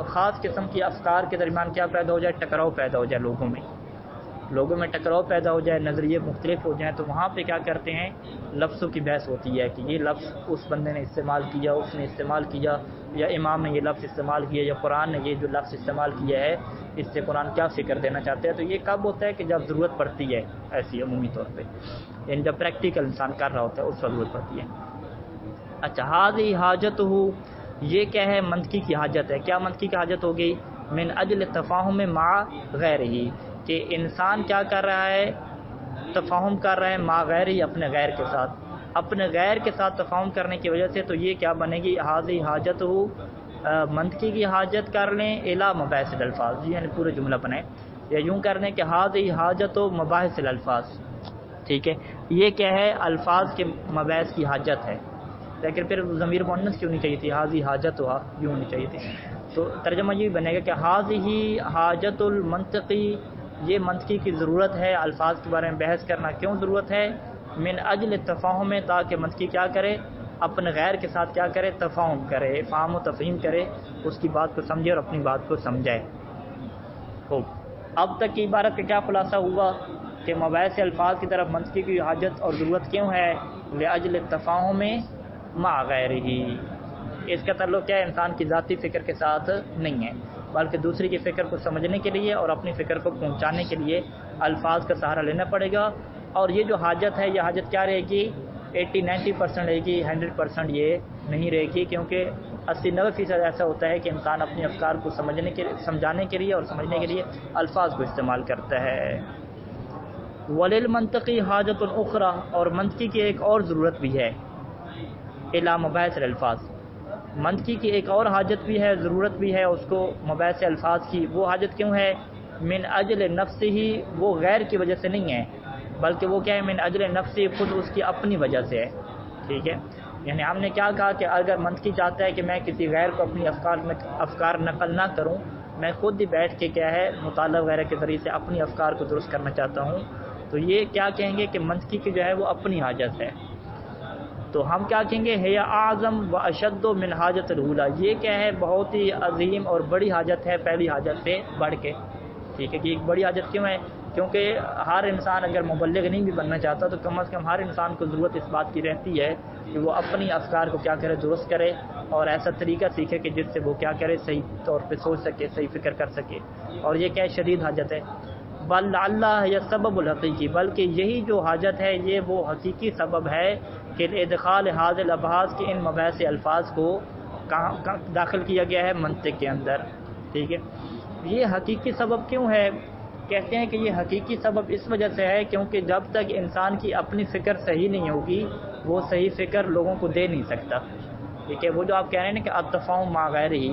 خاص قسم کی افکار کے درمیان کیا پیدا ہو جائے، ٹکراؤ پیدا ہو جائے، لوگوں میں ٹکراؤ پیدا ہو جائے، نظریے مختلف ہو جائیں، تو وہاں پہ کیا کرتے ہیں لفظوں کی بحث ہوتی ہے کہ یہ لفظ اس بندے نے استعمال کیا، اس نے استعمال کیا، یا امام نے یہ لفظ استعمال کیا، یا قرآن نے یہ جو لفظ استعمال کیا ہے اس سے قرآن کیا فکر دینا چاہتے ہیں۔ تو یہ کب ہوتا ہے کہ جب ضرورت پڑتی ہے، ایسی عمومی طور پہ، یعنی جب پریکٹیکل انسان کر رہا ہوتا ہے اس وقت ضرورت پڑتی ہے۔ اچھا ہاذی حاجت ہو، یہ کیا ہے منطقی کی حاجت ہے۔ کیا منطقی کی حاجت ہو گئی؟ من اجل تفاہم مع غیرہ، کہ انسان کیا کر رہا ہے تفاہم کر رہا ہے مع غیرہ اپنے غیر کے ساتھ، اپنے غیر کے ساتھ تفاہم کرنے کی وجہ سے، تو یہ کیا بنے گی ہاذی حاجت ہو، منطقی کی حاجت کر لیں الی مباحث الالفاظ، یعنی پورے جملہ بنائیں یا یوں کر لیں کہ ہاذی حاجت و مباحث الالفاظ، ٹھیک ہے، یہ کیا ہے الفاظ کے مباحث کی حاجت ہے۔ لیکن پھر ضمیر مؤنث کیوں نہیں چاہیے تھی؟ حاضی حاجت ہوا یوں نہیں چاہیے تھی۔ تو ترجمہ یہ بنے گا کہ حاضی حاجت المنطقی، یہ منطقی کی ضرورت ہے الفاظ کے بارے میں بحث کرنا۔ کیوں ضرورت ہے؟ من اجل تفاہم، تاکہ منطقی کیا کرے اپنے غیر کے ساتھ کیا کرے تفاہم کرے، فہم و تفہیم کرے، اس کی بات کو سمجھے اور اپنی بات کو سمجھائے۔ خوب، اب تک کی عبارت کا کیا خلاصہ ہوا کہ مباحث الفاظ کی طرف منطقی کی حاجت اور ضرورت کیوں ہے؟ لاجل تفاہم مع غیرہ، اس کا تعلق کیا ہے انسان کی ذاتی فکر کے ساتھ نہیں ہے، بلکہ دوسری کی فکر کو سمجھنے کے لیے اور اپنی فکر کو پہنچانے کے لیے الفاظ کا سہارا لینا پڑے گا۔ اور یہ جو حاجت ہے یہ حاجت کیا رہے گی؟ 80-90% رہے گی، 100% یہ نہیں رہے گی، کیونکہ 80-90% ایسا ہوتا ہے کہ انسان اپنے افکار کو سمجھانے کے لیے اور سمجھنے کے لیے الفاظ کو استعمال کرتا ہے۔ وللمنطقی حاجت اخرى، اور منطقی کی ایک اور ضرورت بھی ہے، الی مباحث الالفاظ، منطقی کی ایک اور حاجت بھی ہے، ضرورت بھی ہے اس کو مباحث الفاظ کی۔ وہ حاجت کیوں ہے؟ من اجل نفس ہی، وہ غیر کی وجہ سے نہیں ہے، بلکہ وہ کیا ہے من اجل نفس ہی، خود اس کی اپنی وجہ سے ہے، ٹھیک ہے۔ یعنی ہم نے کیا کہا کہ اگر منطقی چاہتا ہے کہ میں کسی غیر کو اپنی افکار نقل نہ کروں، میں خود ہی بیٹھ کے کیا ہے مطالعہ وغیرہ کے ذریعے سے اپنی افکار کو درست کرنا چاہتا ہوں، تو یہ کیا کہیں گے کہ منطقی کی جو ہے وہ اپنی حاجت ہے۔ تو ہم کیا کہیں گے ہے اعظم و اشد من حاجت الاولی، یہ کیا ہے بہت ہی عظیم اور بڑی حاجت ہے پہلی حاجت سے بڑھ کے، ٹھیک ہے۔ کہ ایک بڑی حاجت کیوں ہے؟ کیونکہ ہر انسان اگر مبلغ نہیں بھی بننا چاہتا تو کم از کم ہر انسان کو ضرورت اس بات کی رہتی ہے کہ وہ اپنی افکار کو کیا کرے درست کرے اور ایسا طریقہ سیکھے کہ جس سے وہ کیا کرے صحیح طور پہ سوچ سکے، صحیح فکر کر سکے، اور یہ کیا شدید حاجت ہے۔ بل اللہ یا سبب الحقیقی، بلکہ یہی جو حاجت ہے یہ وہ حقیقی سبب ہے کہ ادخال حاضر الابحاث کے ان مباحث الفاظ کو کہاں داخل کیا گیا ہے منطق کے اندر، ٹھیک ہے۔ یہ حقیقی سبب کیوں ہے؟ کہتے ہیں کہ یہ حقیقی سبب اس وجہ سے ہے کیونکہ جب تک انسان کی اپنی فکر صحیح نہیں ہوگی وہ صحیح فکر لوگوں کو دے نہیں سکتا. ٹھیک ہے، وہ جو آپ کہہ رہے ہیں نا کہ التفاہم مع غیرہ،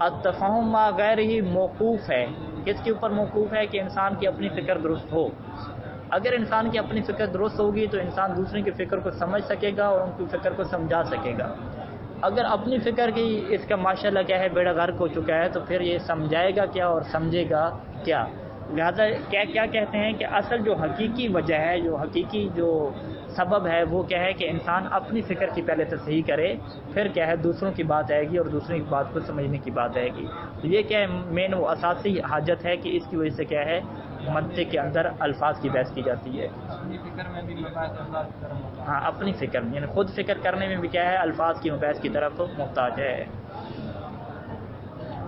التفاہم مع غیرہ موقوف ہے. کس کے اوپر موقوف ہے؟ کہ انسان کی اپنی فکر درست ہو. اگر انسان کی اپنی فکر درست ہوگی تو انسان دوسرے کی فکر کو سمجھ سکے گا اور ان کی فکر کو سمجھا سکے گا. اگر اپنی فکر کی اس کا ماشاءاللہ کیا ہے بیڑا غرق ہو چکا ہے تو پھر یہ سمجھائے گا کیا اور سمجھے گا کیا؟ لہذا کیا کہتے ہیں کہ اصل جو حقیقی وجہ ہے، جو حقیقی جو سبب ہے وہ کیا ہے کہ انسان اپنی فکر کی پہلے تصحیح کرے، پھر کیا ہے دوسروں کی بات آئے گی اور دوسروں کی بات کو سمجھنے کی بات آئے گی. تو یہ کیا ہے مین و اساسی حاجت ہے کہ اس کی وجہ سے کیا ہے منطق کے اندر الفاظ کی بحث کی جاتی ہے. اپنی فکر میں بھی مباحث الفاظ کی طرف ہوتا ہے. ہاں اپنی فکر میں، یعنی خود فکر کرنے میں بھی کیا ہے الفاظ کی مباحث کی طرف محتاج ہے.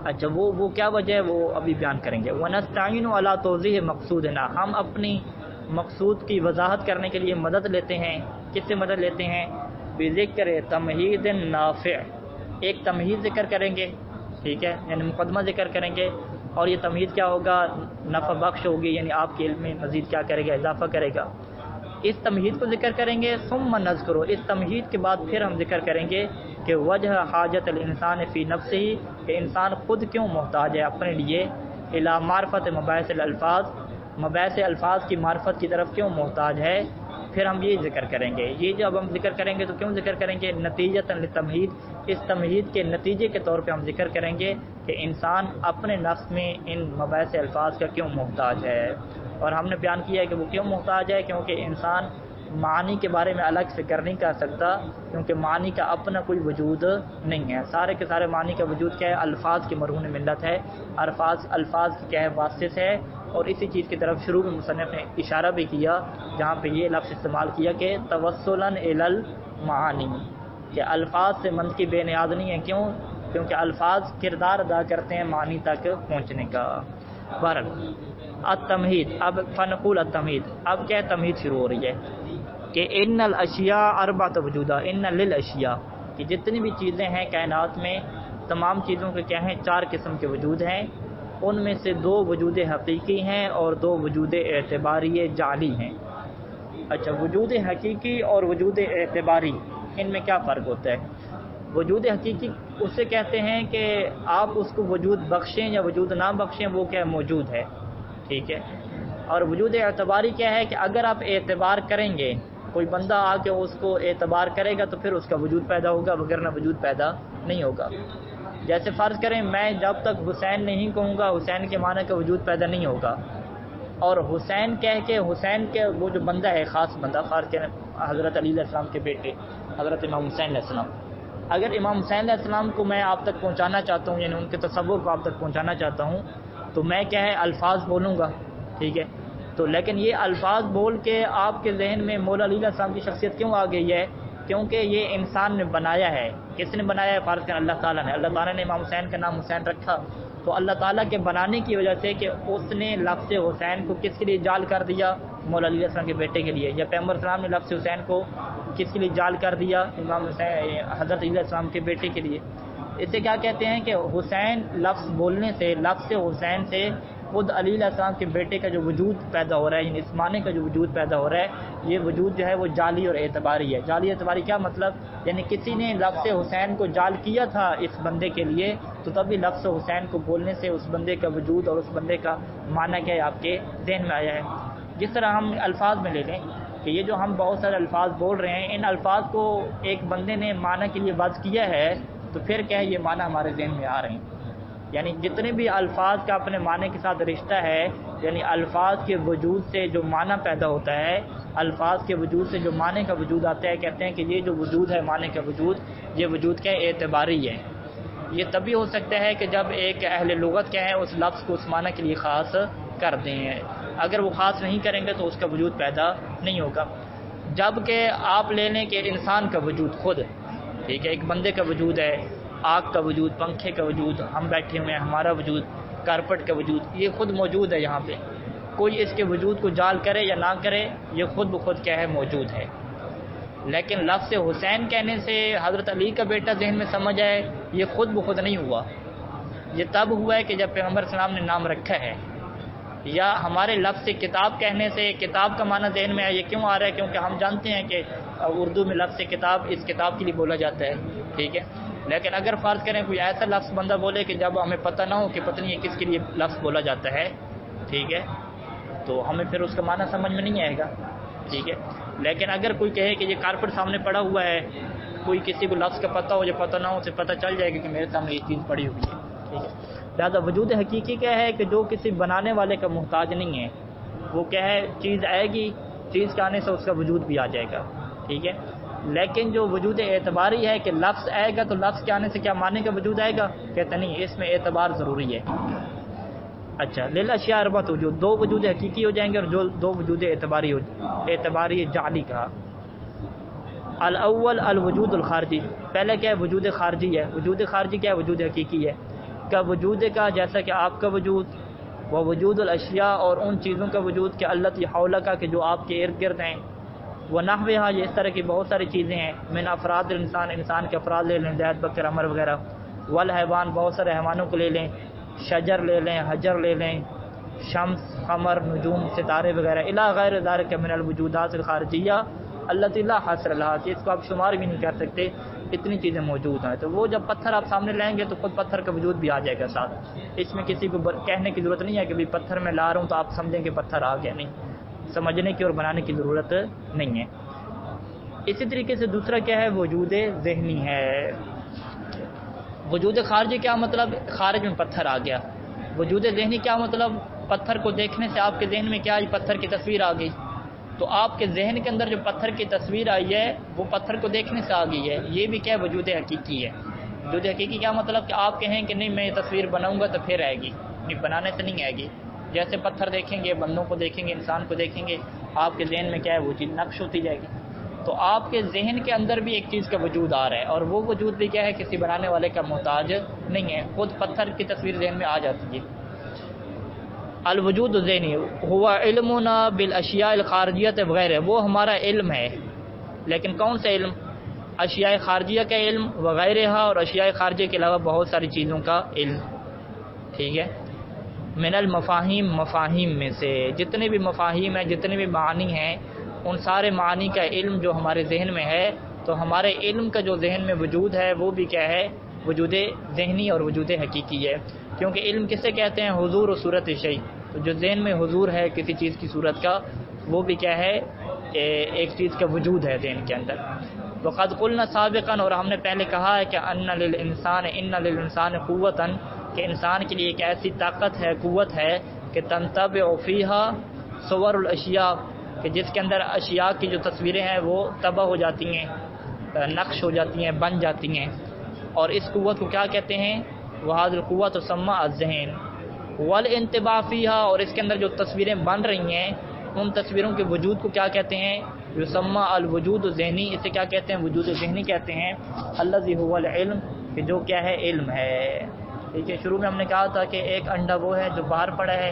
اچھا وہ کیا وجہ ہے وہ ابھی بیان کریں گے. وَنَسْتَعِينُ عَلَىٰ تَوْضِيحِ مَقْصُودِنَا، ہم اپنی مقصود کی وضاحت کرنے کے لیے مدد لیتے ہیں. کس سے مدد لیتے ہیں؟ بذکر تمہید نافع، ایک تمہید ذکر کریں گے. ٹھیک ہے، یعنی مقدمہ ذکر کریں گے اور یہ تمہید کیا ہوگا؟ نفع بخش ہوگی، یعنی آپ کے علم میں مزید کیا کرے گا؟ اضافہ کرے گا. اس تمہید کو ذکر کریں گے. ثم نذکر، اس تمہید کے بعد پھر ہم ذکر کریں گے کہ وجہ حاجت الانسان فی نفسہ، کہ انسان خود کیوں محتاج ہے اپنے لیے الی معرفت مباحث الالفاظ، مباحث الفاظ کی معرفت کی طرف کیوں محتاج ہے. پھر ہم یہ ذکر کریں گے. یہ جب ہم ذکر کریں گے تو کیوں ذکر کریں گے؟ نتیجۃ للتمہید، اس تمہید کے نتیجے کے طور پہ ہم ذکر کریں گے کہ انسان اپنے نفس میں ان مباحث الفاظ کا کیوں محتاج ہے. اور ہم نے بیان کیا ہے کہ وہ کیوں محتاج ہے، کیونکہ انسان معنی کے بارے میں الگ فکر نہیں کر سکتا، کیونکہ معنی کا اپنا کوئی وجود نہیں ہے. سارے کے سارے معنی کا وجود کیا ہے؟ الفاظ کی مرہون ملت ہے، الفاظ کی کیا ہے؟ واسطے ہے. اور اسی چیز کی طرف شروع میں مصنف نے اشارہ بھی کیا جہاں پہ یہ لفظ استعمال کیا کہ توسلاً الی المعانی، کہ الفاظ سے منطقی بے نیاز نہیں ہے. کیوں؟ کیونکہ الفاظ کردار ادا کرتے ہیں معنی تک پہنچنے کا. بہرحال التمہید، اب فنقول التمہید، اب کیا تمہید شروع ہو رہی ہے کہ ان الاشیاء اربعۃ وجودہ، ان للاشیاء، کہ جتنی بھی چیزیں ہیں کائنات میں تمام چیزوں کے کیا ہیں؟ 4 قسم کے وجود ہیں. ان میں سے 2 وجود حقیقی ہیں اور 2 وجود اعتباری جعلی ہیں. اچھا، وجود حقیقی اور وجود اعتباری ان میں کیا فرق ہوتا ہے؟ وجود حقیقی اسے کہتے ہیں کہ آپ اس کو وجود بخشیں یا وجود نہ بخشیں وہ کیا موجود ہے. ٹھیک ہے، اور وجود اعتباری کیا ہے کہ اگر آپ اعتبار کریں گے، کوئی بندہ آ کے اس کو اعتبار کرے گا تو پھر اس کا وجود پیدا ہوگا، وگرنہ وجود پیدا نہیں ہوگا. جیسے فرض کریں میں جب تک حسین نہیں کہوں گا حسین کے معنی کا وجود پیدا نہیں ہوگا، اور حسین کہہ کے حسین کے وہ جو بندہ ہے خاص بندہ، فرض کریں حضرت علی علیہ السلام کے بیٹے حضرت امام حسین علیہ السلام، اگر امام حسین علیہ السلام کو میں آپ تک پہنچانا چاہتا ہوں، یعنی ان کے تصور کو آپ تک پہنچانا چاہتا ہوں، تو میں کیا ہے الفاظ بولوں گا. ٹھیک ہے، تو لیکن یہ الفاظ بول کے آپ کے ذہن میں مولا علی علیہ السلام کی شخصیت کیوں آ گئی ہے؟ کیونکہ یہ انسان نے بنایا ہے. کس نے بنایا ہے؟ فرض کریں اللہ تعالیٰ نے. اللہ تعالیٰ نے امام حسین کا نام حسین رکھا تو اللہ تعالیٰ کے بنانے کی وجہ سے کہ اس نے لفظ حسین کو کس کے لیے جعل کر دیا؟ مولا علی علیہ السلام کے بیٹے کے لیے. یا پیغمبر السلام نے لفظ حسین کو کس کے لیے جعل کر دیا؟ امام حسین حضرت علی علیہ السلام کے بیٹے کے لیے. اسے کیا کہتے ہیں کہ حسین لفظ بولنے سے، لفظ حسین سے خود علی علیہ السلام کے بیٹے کا جو وجود پیدا ہو رہا ہے، یعنی اس معنی کا جو وجود پیدا ہو رہا ہے، یہ وجود جو ہے وہ جعلی اور اعتباری ہے. جعلی اعتباری کیا مطلب؟ یعنی کسی نے لفظ حسین کو جعل کیا تھا اس بندے کے لیے تو تبھی لفظ حسین کو بولنے سے اس بندے کا وجود اور اس بندے کا معنی کیا ہے آپ کے ذہن میں آیا ہے. جس طرح ہم الفاظ میں لے لیں کہ یہ جو ہم بہت سارے الفاظ بول رہے ہیں، ان الفاظ کو ایک بندے نے معنی کے لیے وضع کیا ہے تو پھر کیا ہے یہ معنی ہمارے ذہن میں آ رہے ہیں. یعنی جتنے بھی الفاظ کا اپنے معنی کے ساتھ رشتہ ہے، یعنی الفاظ کے وجود سے جو معنی پیدا ہوتا ہے، الفاظ کے وجود سے جو معنی کا وجود آتا ہے، کہتے ہیں کہ یہ جو وجود ہے معنی کا وجود، یہ وجود کیا اعتباری ہے. یہ تبھی ہو سکتا ہے کہ جب ایک اہل لغت کیا ہے اس لفظ کو اس معنی کے لیے خاص کر دیں. اگر وہ خاص نہیں کریں گے تو اس کا وجود پیدا نہیں ہوگا. جب کہ آپ لے لیں کہ انسان کا وجود خود، ٹھیک ہے، ایک بندے کا وجود ہے، آگ کا وجود، پنکھے کا وجود، ہم بیٹھے ہوئے ہیں ہمارا وجود، کارپٹ کا وجود، یہ خود موجود ہے. یہاں پہ کوئی اس کے وجود کو جعل کرے یا نہ کرے، یہ خود بخود کیا ہے موجود ہے. لیکن لفظ حسین کہنے سے حضرت علی کا بیٹا ذہن میں سمجھ آئے، یہ خود بخود نہیں ہوا. یہ تب ہوا ہے کہ جب پیغمبر السلام نے نام رکھا ہے. یا ہمارے لفظ کتاب کہنے سے کتاب کا معنی ذہن میں ہے، یہ کیوں آ رہا ہے؟ کیونکہ ہم جانتے ہیں کہ اردو میں لفظ کتاب اس کتاب کے لیے بولا جاتا ہے، ٹھیک ہے۔ لیکن اگر فرض کریں کوئی ایسا لفظ بندہ بولے کہ جب ہمیں پتہ نہ ہو کہ پتہ نہیں یہ کس کے لیے لفظ بولا جاتا ہے، ٹھیک ہے، تو ہمیں پھر اس کا معنی سمجھ میں نہیں آئے گا، ٹھیک ہے۔ لیکن اگر کوئی کہے کہ یہ کارپیٹ سامنے پڑا ہوا ہے، کوئی کسی کو لفظ کا پتہ ہو یا پتہ نہ ہو، اسے پتہ چل جائے گا کہ میرے سامنے یہ چیز پڑی ہوئی ہے، ٹھیک ہے۔ لہٰذا وجود حقیقی کیا ہے کہ جو کسی بنانے والے کا محتاج نہیں ہے، وہ کیا ہے چیز آئے گی، چیز کے آنے سے اس کا وجود بھی آ جائے گا، ٹھیک ہے۔ لیکن جو وجود اعتباری ہے کہ لفظ آئے گا تو لفظ کے آنے سے کیا معنی کا وجود آئے گا؟ کہتے نہیں، اس میں اعتبار ضروری ہے۔ اچھا، للاشیاء اربعۃ وجود، دو وجود حقیقی ہو جائیں گے اور جو دو وجود اعتباری جعلی کہا۔ الاول الوجود الخارجی، پہلے کیا ہے؟ وجود خارجی ہے۔ وجود خارجی کیا ہے؟ وجود حقیقی ہے۔ کا وجود کا جیسا کہ آپ کا وجود، وہ وجود الاشیاء اور ان چیزوں کا وجود کہ التی حولک کہ جو آپ کے ارد گرد ہیں، وہ نحوہا یہ اس طرح کی بہت ساری چیزیں ہیں، من افراد الانسان، انسان کے افراد لے لیں، زید بکر عمر وغیرہ، والحیوان بہت سارے حیوانوں کو لے لیں، شجر لے لیں، حجر لے لیں، شمس، قمر، نجوم، ستارے وغیرہ، الی غیر ذلک من الوجودات الخارجیہ التی لا حصر لها، اس کو آپ شمار بھی نہیں کر سکتے، اتنی چیزیں موجود ہیں۔ تو وہ جب پتھر آپ سامنے لائیں گے تو خود پتھر کا وجود بھی آ جائے گا ساتھ، اس میں کسی کو کہنے کی ضرورت نہیں ہے کہ بھی پتھر میں لا رہا ہوں تو آپ سمجھیں کہ پتھر آ گیا، نہیں، سمجھنے کی اور بنانے کی ضرورت نہیں ہے۔ اسی طریقے سے دوسرا کیا ہے؟ وجود ذہنی ہے۔ وجود خارجی کیا مطلب؟ خارج میں پتھر آ گیا۔ وجود ذہنی کیا مطلب؟ پتھر کو دیکھنے سے آپ کے ذہن میں کیا آئی؟ پتھر کی تصویر آ گئی، تو آپ کے ذہن کے اندر جو پتھر کی تصویر آئی ہے وہ پتھر کو دیکھنے سے آ گئی ہے، یہ بھی کیا ہے؟ وجود حقیقی ہے۔ وجود حقیقی کیا مطلب؟ کہ آپ کہیں کہ نہیں میں یہ تصویر بناؤں گا تو پھر آئے گی، نہیں، بنانے سے نہیں آئے گی۔ جیسے پتھر دیکھیں گے، بندوں کو دیکھیں گے، انسان کو دیکھیں گے، آپ کے ذہن میں کیا ہے؟ وہ چیز نقش ہوتی جائے گی۔ تو آپ کے ذہن کے اندر بھی ایک چیز کا وجود آ رہا ہے، اور وہ وجود بھی کیا ہے؟ کسی بنانے والے کا محتاج نہیں ہے، خود پتھر کی تصویر ذہن میں آ جاتی ہے۔ الوجود ذہنی ہوا علمنا بالاشیاء الخارجیت وغیرہ، وہ ہمارا علم ہے، لیکن کون سا علم؟ اشیاء خارجیہ کا علم، وغیرہ اور اشیاء خارجیہ کے علاوہ بہت ساری چیزوں کا علم، ٹھیک ہے۔ من المفاہیم، مفاہیم میں سے جتنے بھی مفاہیم ہیں، جتنے بھی معنی ہیں، ان سارے معنی کا علم جو ہمارے ذہن میں ہے، تو ہمارے علم کا جو ذہن میں وجود ہے وہ بھی کیا ہے؟ وجود ذہنی اور وجود حقیقی ہے۔ کیونکہ علم کسے کہتے ہیں؟ حضور و صورت شیء، تو جو ذہن میں حضور ہے کسی چیز کی صورت کا، وہ بھی کیا ہے؟ ایک چیز کا وجود ہے ذہن کے اندر۔ وقد قلنا سابقا، اور ہم نے پہلے کہا ہے کہ ان للانسان قوتا، کہ انسان کے لیے ایک ایسی طاقت ہے، قوت ہے کہ تنطبع فیہا صور الاشیاء، کہ جس کے اندر اشیاء کی جو تصویریں ہیں وہ طبع ہو جاتی ہیں، نقش ہو جاتی ہیں، بن جاتی ہیں۔ اور اس قوت کو کیا کہتے ہیں؟ وہذ القوت تسمى الذہن والانطباع فیہا، اور اس کے اندر جو تصویریں بن رہی ہیں ان تصویروں کے وجود کو کیا کہتے ہیں؟ یسمى الوجود الذہنی، اسے کیا کہتے ہیں؟ وجود ذہنی کہتے ہیں۔ الذی هو العلم، کہ جو کیا ہے؟ علم ہے، ٹھیک ہے۔ شروع میں ہم نے کہا تھا کہ ایک انڈا وہ ہے جو باہر پڑا ہے،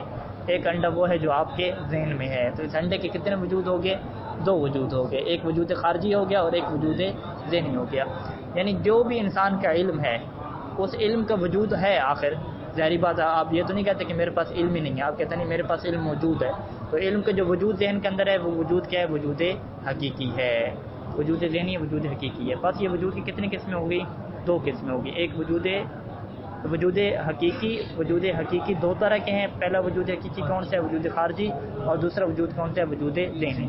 ایک انڈا وہ ہے جو آپ کے ذہن میں ہے۔ تو اس انڈے کے کتنے وجود ہو گئے؟ دو وجود ہو گئے، ایک وجود خارجی ہو گیا اور ایک وجود ذہنی ہو گیا۔ یعنی جو بھی انسان کا علم ہے اس علم کا وجود ہے، آخر ظاہری بات ہے، آپ یہ تو نہیں کہتے کہ میرے پاس علم ہی نہیں ہے، آپ کہتے نہیں میرے پاس علم موجود ہے۔ تو علم کا جو وجود ذہن کے اندر ہے وہ وجود کیا ہے؟ وجود حقیقی ہے، وجود ذہنی، وجود حقیقی ہے۔ بس یہ وجود کی کتنی قسمیں ہو گئی؟ دو قسمیں ہو گئی، ایک وجود حقیقی۔ وجود حقیقی دو طرح کے ہیں، پہلا وجود حقیقی کون سا ہے؟ وجود خارجی، اور دوسرا وجود کون سا ہے؟ وجود ذہنی۔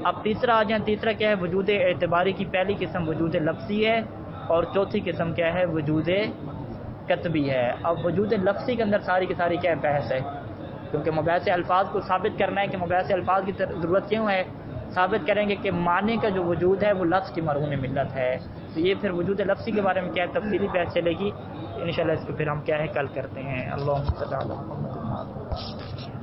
اب تیسرا آ جائیں، تیسرا کیا ہے؟ وجود اعتباری کی پہلی قسم وجود لفظی ہے، اور چوتھی قسم کیا ہے؟ وجود کتبی ہے۔ اب وجود لفظی کے اندر ساری کی ساری کیا ہے؟ بحث ہے، کیونکہ مباحث الفاظ کو ثابت کرنا ہے کہ مباحث الفاظ کی ضرورت کیوں ہے؟ ثابت کریں گے کہ معنی کا جو وجود ہے وہ لفظ کی مرہون ملت ہے۔ تو یہ پھر وجود لفظی کے بارے میں کیا ہے؟ تفصیلی بحث چلے گی انشاءاللہ، اس کو پھر ہم کیا ہے؟ کل کرتے ہیں۔ اللہم صلی علی محمد۔